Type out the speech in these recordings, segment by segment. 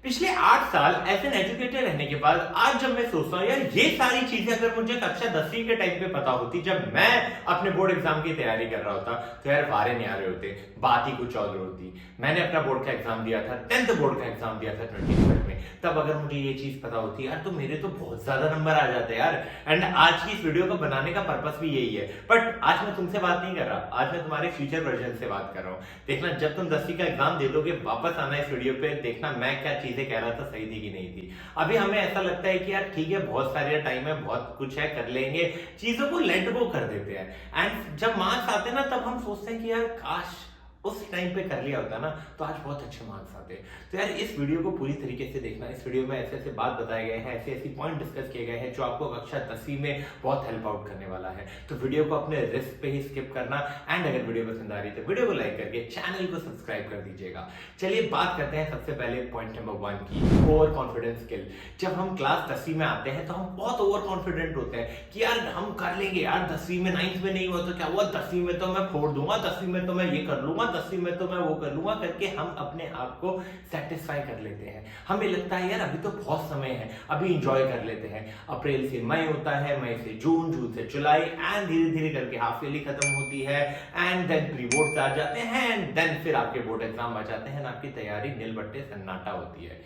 पिछले 8 साल as an educator रहने के बाद आज जब मैं सोचता हूँ यार ये सारी चीजें अगर मुझे कक्षा 10वीं के टाइम पे पता होती, जब मैं अपने बोर्ड एग्जाम की तैयारी कर रहा होता, तो यार वारे नहीं आ रहे होते, बात ही कुछ और होती। मैंने अपना बोर्ड का एग्जाम दिया था, 10th बोर्ड का एग्जाम दिया था 2012 में। तब अगर मुझे ये चीज पता होती यार तो मेरे तो बहुत ज्यादा नंबर आ जाते यार। एंड आज की इस वीडियो को बनाने का पर्पस भी यही है। बट आज मैं तुमसे बात नहीं कर रहा, आज मैं तुम्हारे फ्यूचर वर्जन से बात कर रहा हूँ। देखना जब तुम 10वीं का एग्जाम दे दोगे, वापस आना इस वीडियो पे, देखना मैं क्या चीजें कह रहा था सही थी कि नहीं थी। अभी हमें ऐसा लगता है कि यार ठीक है, बहुत सारे टाइम है, बहुत कुछ है, कर लेंगे, चीजों को लेट गो कर देते हैं। एंड जब मार्क्स आते हैं ना, तब हम सोचते हैं कि यार काश उस टाइम पे कर लिया होता ना तो आज बहुत अच्छे मार्क्स आते। तो यार इस वीडियो को पूरी तरीके से देखना। इस वीडियो में ऐसे ऐसे बात बताए गए हैं, ऐसे ऐसी पॉइंट डिस्कस किए गए हैं जो आपको कक्षा 10वीं में बहुत हेल्प आउट करने वाला है। तो वीडियो को अपने रिस्क पे ही स्किप करना। एंड अगर वीडियो पसंद आ रही है तो वीडियो को लाइक करके चैनल को सब्सक्राइब कर दीजिएगा। चलिए बात करते हैं सबसे पहले पॉइंट नंबर 1 की, ओवर कॉन्फिडेंस स्किल। जब हम क्लास 10वीं में आते हैं तो हम बहुत ओवर कॉन्फिडेंट होते हैं कि यार हम कर लेंगे, यार 10वीं में 9th में नहीं हुआ तो क्या हुआ, 10वीं में तो मैं फोड़ दूंगा, 10वीं में तो मैं ये कर लूंगा, 10वीं में तो मैं वो कर लूंगा, करके हम अपने आप को सेटिस्फाई कर लेते हैं। हमें लगता है यार अभी तो बहुत समय है, अभी इंजॉय कर लेते हैं। अप्रैल से मई होता है, मई से जून, जून से जुलाई, एंड धीरे धीरे करके हाफ ईयरली खत्म होती है, एंड देन प्री बोर्ड्स आ जाते हैं, एंड देन फिर आपके बोर्ड एग्जाम आ जाते हैं, आपकी तैयारी नील बट्टे सन्नाटा होती है।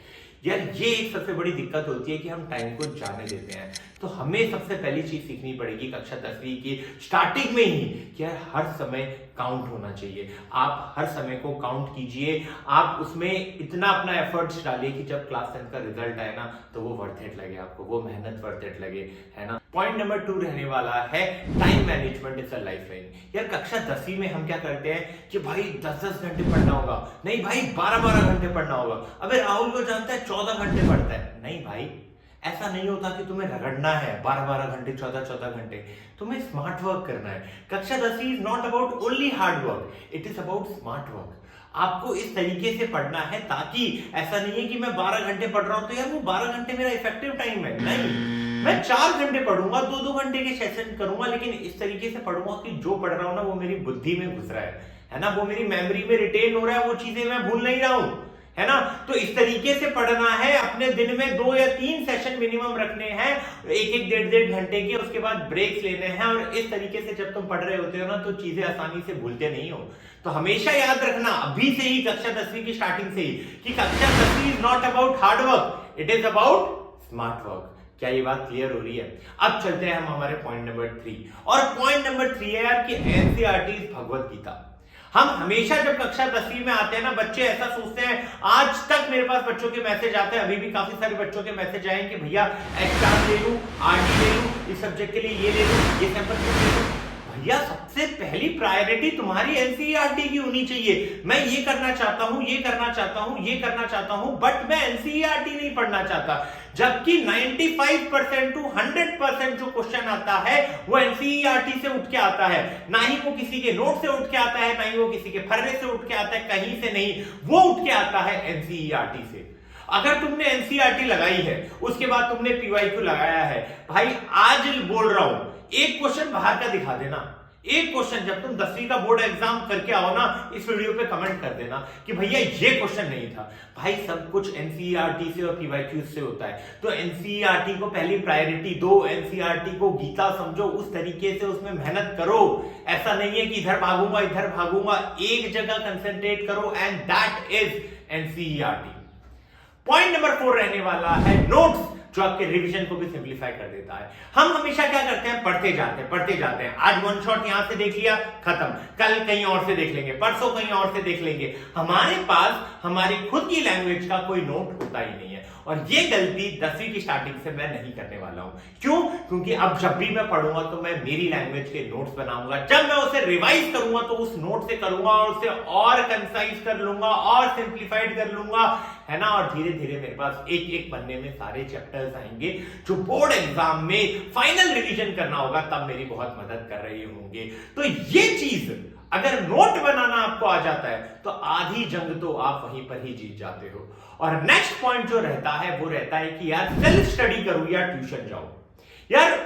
यार ये एक सबसे बड़ी दिक्कत होती है कि हम टाइम को जाने देते हैं। तो हमें सबसे पहली चीज सीखनी पड़ेगी कक्षा 10वीं की स्टार्टिंग में ही कि यार हर समय काउंट होना चाहिए। आप हर समय को काउंट कीजिए, आप उसमें इतना अपना एफर्ट्स डालिए कि जब क्लास 10 का रिजल्ट आए ना तो वो वर्थ इट लगे आपको, वो मेहनत वर्थ इट लगे, है ना। पॉइंट नंबर 2 रहने वाला है time management is a life line. यार कक्षा 10वीं में हम क्या करते हैं कि भाई 10-10 घंटे पढ़ना होगा, नहीं भाई 12-12 घंटे पढ़ना होगा। अबे राहुल को जानता है 14 घंटे पढ़ता है, नहीं भाई ऐसा नहीं होता कि तुम्हें रगड़ना है 12-12 घंटे, 14-14 घंटे। तुम्हें स्मार्ट वर्क करना है। कक्षा 10वीं is not about only hard work, it is about smart work. आपको इस तरीके से पढ़ना है ताकि ऐसा नहीं है कि मैं 12 घंटे पढ़ रहा हूं तो यार वो 12 घंटे मेरा इफेक्टिव टाइम है, नहीं, मैं 4 घंटे पढ़ूंगा, 2-2 घंटे के सेशन करूंगा, लेकिन इस तरीके से पढ़ूंगा कि जो पढ़ रहा हूं ना वो मेरी बुद्धि में घुस रहा है ना, वो मेरी मेमोरी में रिटेन हो रहा है, वो चीजें मैं भूल नहीं रहा हूं, है ना। तो इस तरीके से पढ़ना है। अपने दिन में 2 या 3 सेशन मिनिमम रखने हैं, एक 1-1.5 घंटे के, उसके बाद ब्रेक्स लेने हैं। और इस तरीके से जब तुम पढ़ रहे होते हो ना तो चीजें आसानी से भूलते नहीं हो। तो हमेशा याद रखना अभी से ही, कक्षा 10वीं की स्टार्टिंग से ही, कि कक्षा 10वीं is not about hard work, it is about smart work. क्या ये बात क्लियर हो रही है? अब चलते हैं हम हमारे पॉइंट नंबर 3। और पॉइंट नंबर 3 है यार कि एनसीईआरटी भगवत गीता। हम हमेशा जब कक्षा 10वीं में आते हैं ना, बच्चे ऐसा सोचते हैं, आज तक मेरे पास बच्चों के मैसेज आते हैं, अभी भी काफी सारे बच्चों के मैसेज आए कि भैया एचआर ले लूं, आरडी ले लूं, इस सब्जेक्ट के लिए ये ले लूं, ये सैंपल ले लूं। भैया सबसे पहली प्रायोरिटी तुम्हारी एनसीईआरटी की होनी चाहिए। मैं ये करना चाहता हूं, ये करना चाहता हूं, ये करना चाहता हूं, बट मैं एनसीईआरटी नहीं पढ़ना चाहता। जबकि 95% टू 100% जो क्वेश्चन आता है वो एनसीईआरटी से उठ के आता है। ना ही वो किसी के नोट से उठ के आता है, ना ही वो किसी के फर्रे से उठ के आता है, कहीं से नहीं, वो उठ के आता है एनसीईआरटी से। अगर तुमने एनसीईआरटी लगाई है, उसके बाद तुमने पीवाईक्यू लगाया है, भाई आज बोल रहा हूं एक क्वेश्चन बाहर का दिखा देना। एक क्वेश्चन जब तुम 10वीं का बोर्ड एग्जाम करके आओ ना, इस वीडियो पे कमेंट कर देना कि भैया ये क्वेश्चन नहीं था। भाई सब कुछ एनसीईआरटी से और पीवाईक्यू से होता है। तो एनसीईआरटी को पहली प्रायोरिटी दो, एनसीईआरटी को गीता समझो, उस तरीके से उसमें मेहनत करो। ऐसा नहीं है कि इधर भागूंगा इधर भागूंगा, एक जगह कंसंट्रेट करो, and that is NCERT. Point number 4 रहने वाला है नोट्स, जो आपके रिवीजन को भी सिंप्लीफाई कर देता है। हम हमेशा क्या करते हैं, पढ़ते जाते हैं। आज वन शॉट यहां से देख लिया, खत्म, कल कहीं और से देख लेंगे, परसों कहीं और से देख लेंगे। हमारे पास हमारी खुद की लैंग्वेज का कोई नोट होता ही नहीं है। और ये गलती 10वीं की स्टार्टिंग से मैं नहीं करने वाला हूं। क्यों? क्योंकि अब जब भी मैं पढ़ूंगा तो मैं मेरी लैंग्वेज के नोट्स बनाऊंगा। जब मैं उसे रिवाइज करूंगा तो उस नोट से करूंगा और उसे और कंसाइज कर लूंगा और सिंप्लीफाइड कर लूंगा, है ना। और धीरे धीरे मेरे पास एक एक पन्ने में सारे चैप्टर्स आएंगे जो बोर्ड एग्जाम में फाइनल रिवीजन करना होगा, तब मेरी बहुत मदद कर रहे होंगे। तो ये चीज अगर नोट बनाना आपको आ जाता है तो आधी जंग तो आप वहीं पर ही जीत जाते हो। और नेक्स्ट पॉइंट जो रहता है वो रहता है कि यार सेल्फ स्टडी करो या ट्यूशन जाओ। यार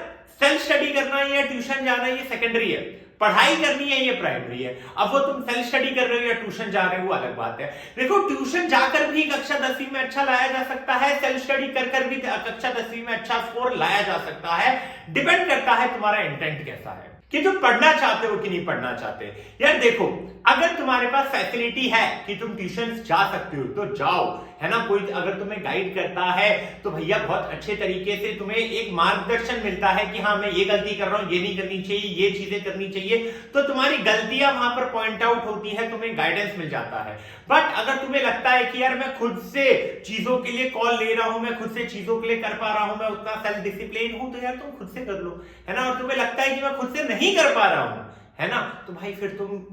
सेल्फ स्टडी करना या ट्यूशन जाना ये सेकेंडरी है। पढ़ाई करनी है ये प्राइमरी है। अब वो तुम सेल्फ स्टडी कर रहे हो या ट्यूशन जा रहे हो वो अलग बात है। देखो ट्यूशन जाकर भी कक्षा 10वीं में अच्छा लाया जा सकता है, सेल्फ स्टडी कर भी कक्षा 10वीं में अच्छा स्कोर लाया जा सकता है। डिपेंड करता है तुम्हारा इंटेंट कैसा है कि तुम पढ़ना चाहते हो कि नहीं पढ़ना चाहते। यार देखो, अगर तुम्हारे पास फैसिलिटी है कि तुम ट्यूशन जा सकते हो तो जाओ, है ना। कोई अगर तुम्हें गाइड करता है तो भैया बहुत अच्छे तरीके से तुम्हें एक मार्गदर्शन मिलता है कि हाँ मैं ये गलती कर रहा हूं, ये नहीं करनी चाहिए, ये चीजें करनी चाहिए, तो तुम्हारी गलतियां वहां पर पॉइंट आउट होती है, तुम्हें गाइडेंस मिल जाता है। बट अगर तुम्हें लगता है कि यार मैं खुद से चीजों के लिए कॉल ले रहा हूं, मैं खुद से चीजों के लिए कर पा रहा हूं, मैं उतना सेल्फ डिसिप्लिन हूं, तो यार तुम खुद से कर लो, है ना। और तुम्हें लगता है कि मैं खुद से नहीं कर पा रहा हूं, है ना, तो भाई फिर तुम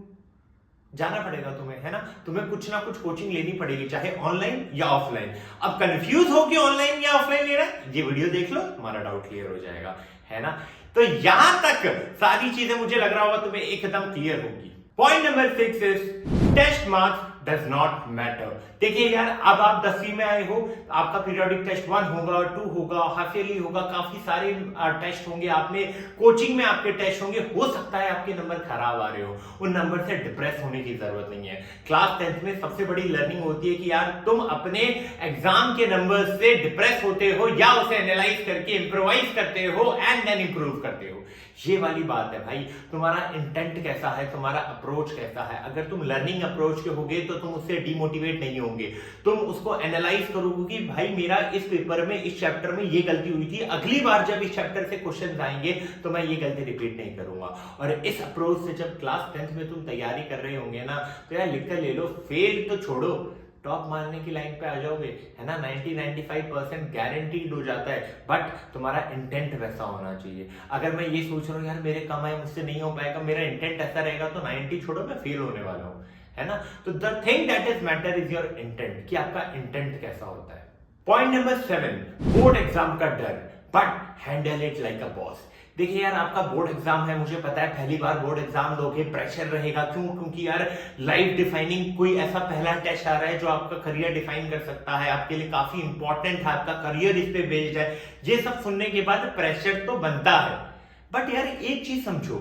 जाना पड़ेगा तुम्हें, है ना। तुम्हें कुछ ना कुछ कोचिंग लेनी पड़ेगी, चाहे ऑनलाइन या ऑफलाइन। अब कंफ्यूज हो कि ऑनलाइन या ऑफलाइन लेना है, ये वीडियो देख लो, तुम्हारा डाउट क्लियर हो जाएगा, है ना। तो यहां तक सारी चीजें मुझे लग रहा होगा तुम्हें एकदम क्लियर होगी। Point number 6 is test marks does not matter. देखिए यार, अब आप 10वीं में आए हो, आपका पीरियोडिक टेस्ट 1 होगा, 2 होगा, हाफ ईयरली होगा, काफी सारे टेस्ट होंगे, आप में कोचिंग में आपके टेस्ट होंगे। हो सकता है आपके नंबर खराब आ रहे हो, उन नंबर से डिप्रेस होने की जरूरत नहीं है। क्लास 10th में सबसे बड़ी लर्निंग होती है कि यार तुम अपने एग्जाम के नंबर से डिप्रेस होते हो या उसे एनालाइज करके इंप्रोवाइज करते हो एंड देन इंप्रूव करते हो। ये वाली बात है भाई, तुम्हारा इंटेंट कैसा है, तुम्हारा अप्रोच कैसा है। अगर तुम लर्निंग अप्रोच के होगे तो तुम उससे डिमोटिवेट नहीं होगे, तुम उसको एनालाइज करोगे कि भाई मेरा इस पेपर में इस चैप्टर में ये गलती हुई थी, अगली बार जब इस चैप्टर से क्वेश्चन आएंगे तो मैं ये गलती रिपीट नहीं करूंगा। और इस अप्रोच से जब क्लास 10th में तुम तैयारी कर रहे होंगे ना, तो यार लिख कर ले लो, फेल तो छोड़ो, टॉप मारने की लाइन पे आ जाओगे, है ना। 90-95% गारंटीड हो जाता है। बट तुम्हारा इंटेंट वैसा होना चाहिए। अगर मैं ये सोच रहा हूँ यार मेरे कम आए, मुझसे नहीं हो पाएगा, मेरा इंटेंट ऐसा रहेगा तो 90 छोड़ो, मैं फेल होने वाला हूँ, है ना। तो the thing that is matter is your intent, कि आपका इंटेंट कैसा होता है। पॉइंट नंबर 7, बोर्ड एग्जाम का डर, but handle it like a boss. देखिए यार, आपका बोर्ड एग्जाम है, मुझे पता है पहली बार बोर्ड एग्जाम दोगे, प्रेशर रहेगा। क्यों? क्योंकि यार लाइफ डिफाइनिंग कोई ऐसा पहला टेस्ट आ रहा है जो आपका करियर डिफाइन कर सकता है, आपके लिए काफी इंपॉर्टेंट है, आपका करियर इस पे बेस्ड है। ये सब सुनने के बाद प्रेशर तो बनता है। बट यार एक चीज समझो,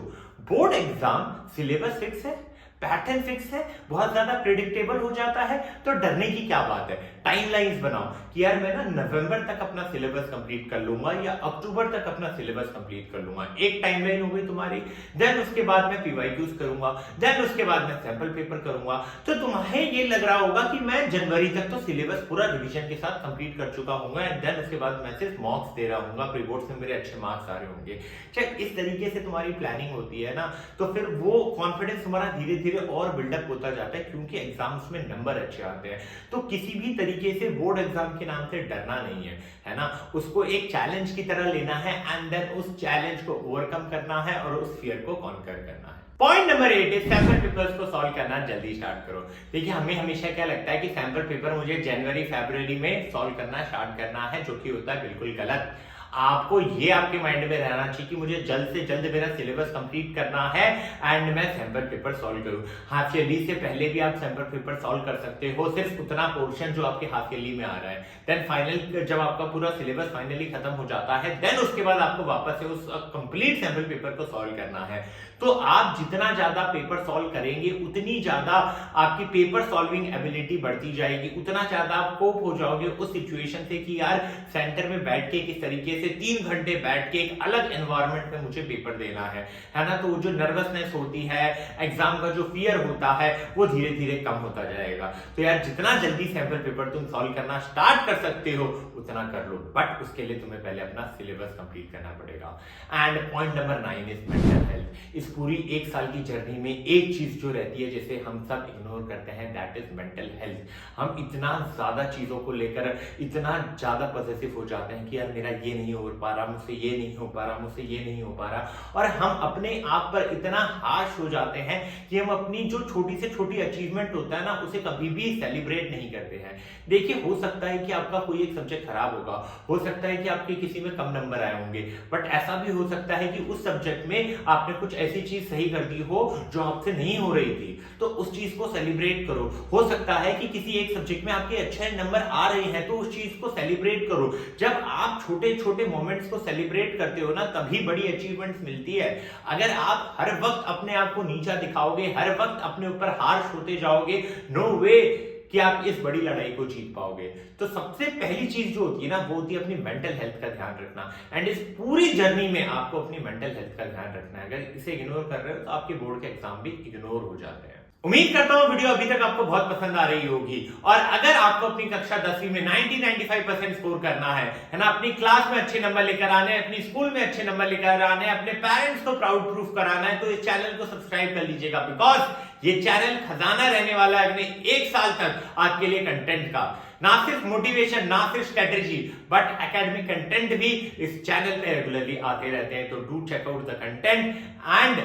बोर्ड एग्जाम सिलेबस फिक्स है, पैटर्न फिक्स है, बहुत ज्यादा प्रिडिक्टेबल हो जाता है, तो डरने की क्या बात है। टाइमलाइंस बनाओ कि यार मैं ना नवंबर तक अपना सिलेबस कंप्लीट कर लूंगा या अक्टूबर तक अपना सिलेबस कंप्लीट कर लूंगा। एक टाइमलाइन हो गई तुम्हारी। देन उसके बाद मैं पीवाईक्यूज करूंगा, देन उसके बाद मैं सैंपल पेपर करूंगा। तो तुम्हें ये लग रहा होगा कि मैं जनवरी तक तो सिलेबस पूरा रिवीजन के साथ कंप्लीट कर चुका हूंगा, एंड देन उसके बाद मैं सिर्फ मॉक्स दे रहा हूंगा, प्री बोर्ड्स में मेरे अच्छे मार्क्स आ रहे होंगे। चेक, इस तरीके से तुम्हारी प्लानिंग होती है ना, तो फिर वो कॉन्फिडेंस तुम्हारा धीरे धीरे और बिल्डअप होता जाता है, क्योंकि एग्जाम्स में नंबर अच्छे आते हैं। तो किसी भी तरीके से बोर्ड एग्जाम के नाम से डरना नहीं है ना। उसको एक चैलेंज की तरह लेना है, एंड देन उस चैलेंज को ओवरकम करना है और उस फियर को कॉन्कर करना है। Point number 8 is sample papers को सॉल्व करना जल्दी स्टार्ट करो। देखिए हमें हमेशा क्या लगता है कि सैंपल पेपर मुझे जनवरी फरवरी में सॉल्व करना स्टार्ट करना है, जो कि होता है बिल्कुल गलत। आपको ये आपके माइंड में रहना चाहिए कि मुझे जल्द से जल्द मेरा सिलेबस कंप्लीट करना है एंड मैं सैंपल पेपर सॉल्व करूं। हाफ ईयरली से पहले भी आप सैंपल पेपर सॉल्व कर सकते हो, सिर्फ उतना पोर्शन जो आपके हाफ ईयरली में आ रहा है। देन फाइनल जब आपका पूरा सिलेबस फाइनली खत्म हो जाता है, देन उसके बाद आपको वापस से उस कंप्लीट सैंपल पेपर को सॉल्व करना है। तो आप जितना ज्यादा पेपर सॉल्व करेंगे उतनी ज्यादा आपकी पेपर सॉल्विंग एबिलिटी बढ़ती जाएगी, उतना ज्यादा आप कोप हो जाओगे उस सिचुएशन से कि यार सेंटर में बैठ के किस तरीके से 3 घंटे बैठ के एक अलग एनवायरनमेंट में मुझे पेपर देना है ना। तो जो नर्वसनेस होती है, एग्जाम का जो फियर होता है, वो धीरे धीरे कम होता जाएगा। तो यार जितना जल्दी सैंपल पेपर तुम सॉल्व करना स्टार्ट कर सकते हो उतना कर लो, बट उसके लिए तुम्हें पहले अपना सिलेबस कंप्लीट करना पड़ेगा। And point number 9 is mental health. इस पूरी 1 साल की जर्नी में एक चीज जो रहती है जिसे हम सब इग्नोर करते हैं, दैट इज मेंटल हेल्थ। हम इतना ज्यादा चीजों को लेकर इतना ज्यादा पॉजिटिव हो जाते हैं कि यार मेरा ये नहीं हो पा रहा, मुझसे ये नहीं हो पा रहा, मुझसे ये नहीं हो पा रहा, और हम अपने आप पर इतना हार्श हो जाते हैं कि हम अपनी जो छोटी से छोटी अचीवमेंट होता है ना, उसे कभी भी सेलिब्रेट नहीं करते हैं। देखिए हो सकता है कि आपका कोई एक सब्जेक्ट खराब होगा, हो सकता है कि आपके किसी में कम नंबर आए होंगे, बट ऐसा भी हो सकता है कि उस सब्जेक्ट में आपने कुछ ऐसी ऐसी चीज सही कर दी हो जो आपसे नहीं हो रही थी, तो उस चीज को सेलिब्रेट करो। हो सकता है कि किसी एक सब्जेक्ट में आपके अच्छे नंबर आ रहे हैं, तो उस चीज को सेलिब्रेट करो। जब आप छोटे छोटे मोमेंट्स को सेलिब्रेट करते हो ना, तभी बड़ी अचीवमेंट्स मिलती है। अगर आप हर वक्त अपने आप को नीचा दिखाओगे, हर वक्त अपने ऊपर हार्श होते जाओगे, नो वे कि आप इस बड़ी लड़ाई को जीत पाओगे। तो सबसे पहली चीज जो होती है ना, वो होती है अपनी मेंटल हेल्थ का ध्यान रखना। एंड इस पूरी जर्नी में आपको अपनी मेंटल हेल्थ का ध्यान रखना है। अगर इसे इग्नोर कर रहे हो तो आपके बोर्ड के एग्जाम भी इग्नोर हो जाते हैं। उम्मीद करता हूं वीडियो अभी तक आपको बहुत पसंद आ रही होगी। और अगर आपको अपनी कक्षा 10वीं में 90-95% स्कोर करना है ना, अपनी क्लास में अच्छे नंबर लेकर आने हैं, अपनी स्कूल में अच्छे नंबर लेकर आने हैं, अपने पेरेंट्स को प्राउड प्रूफ कराना है, तो इस चैनल को सब्सक्राइब कर लीजिएगा। बिकॉज ये चैनल खजाना रहने वाला है अगले 1 साल तक आपके लिए कंटेंट का। ना सिर्फ मोटिवेशन, ना सिर्फ स्ट्रेटेजी, बट एकेडमिक कंटेंट भी इस चैनल पे रेगुलरली आते रहते हैं। तो do check out the content. And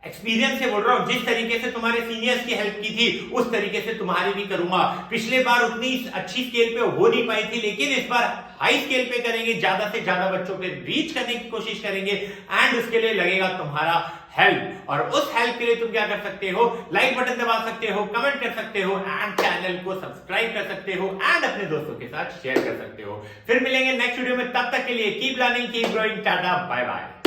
experience से बोल रहा हूं, जिस तरीके से तुम्हारे सीनियर्स की हेल्प की थी, उस तरीके से तुम्हारी भी करूंगा। पिछले बार उतनी अच्छी स्केल पे हो नहीं पाई थी, लेकिन इस बार हाई स्केल पे करेंगे, ज्यादा से ज्यादा बच्चों पे रीच करने की कोशिश करेंगे। एंड उसके लिए लगेगा तुम्हारा हेल्प। और उस हेल्प के लिए तुम क्या कर सकते हो? लाइक बटन दबा सकते हो, कमेंट कर सकते हो, एंड चैनल को सब्सक्राइब कर सकते हो, एंड अपने दोस्तों के साथ शेयर कर सकते हो। फिर मिलेंगे नेक्स्ट वीडियो में, तब तक के लिए keep learning, keep growing, tata, bye bye.